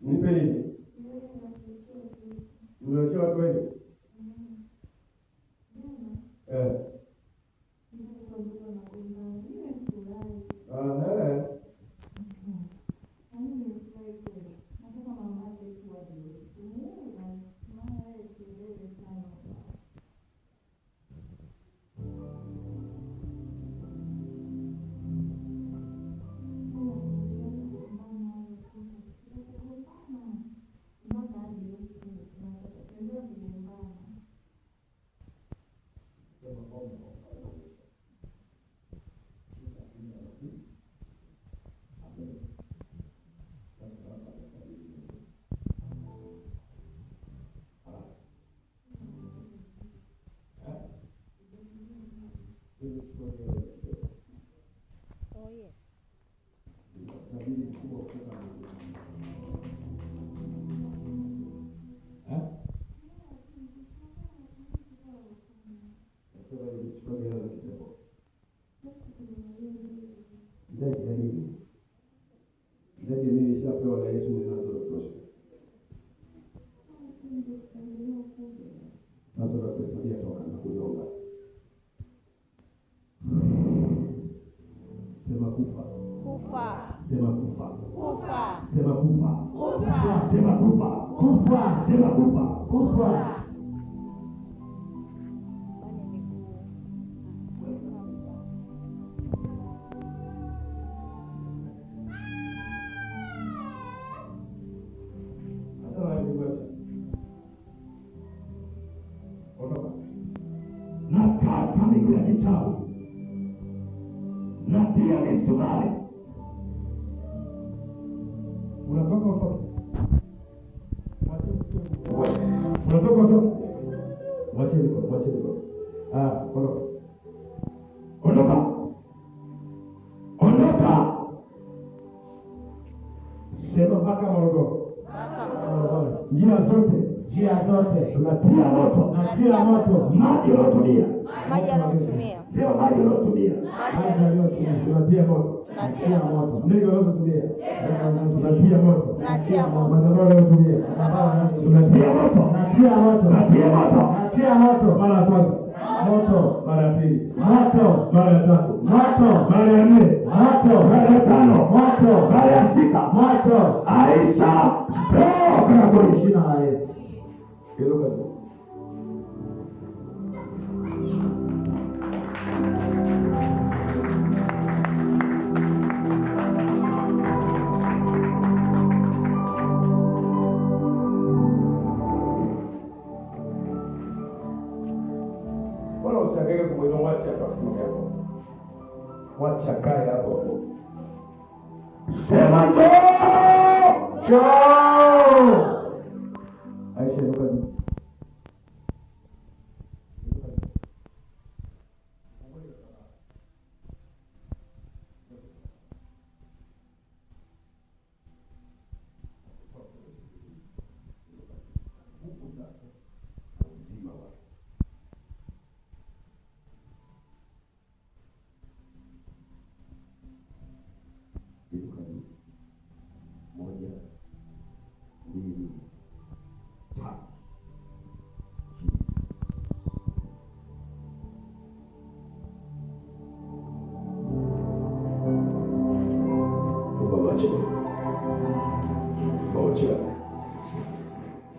Nipe nini? Unaachia watu wengi? Oh yes. Ndege mimi nishapewa na Yesu ninazotosha. Sasa nakuhesabia toka na kunyonga. Sema kufa. Kufa. Sema kufa. Kufa. Sema kufa. Kufa. Sema kufa. Kufa. Sema kufa. Kufa. Nakata miguu ya kichawi, natia misumari. Unatoka utoke, unatoka utoke, mwache niko. Ondoka. Sema mpaka Morogoro. Njia zote tunatia moto. Maji yanayotumia. Sema maji yanayotumia. Tunatia moto. Ndege wanayotumia. Tunatia moto. Madhabahu yanayotumia. Tunatia moto. Natia moto. Mara ya kwanza moto, mara ya pili moto, mara ya tatu moto, mara ya nne moto, mara ya tano moto, mara ya sita moto. Aisha toka kwa jina la Yesu. Wala ushangae kumwona wacha akasimama hapo. Wacha kae hapo. Sema njoo. Aisha nduka. Moja, mbili, tatu. Moja.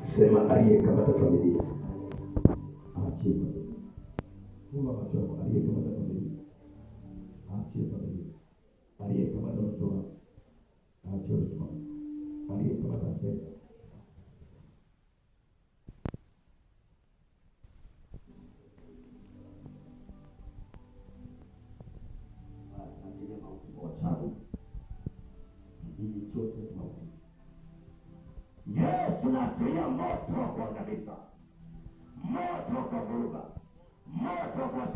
Sema aliyekamata familia. Achie. Funga macho yako. Aliyekamata familia. Achie familia. Aliyekamata watoto wako. Achie watoto wako. Aliyekamata fedha. Achilia mauti kwa wachawi. Kijiji chote mauti. Yesu naachilia moto kwa kabisa. Moto kwa vuruga. Moto kwa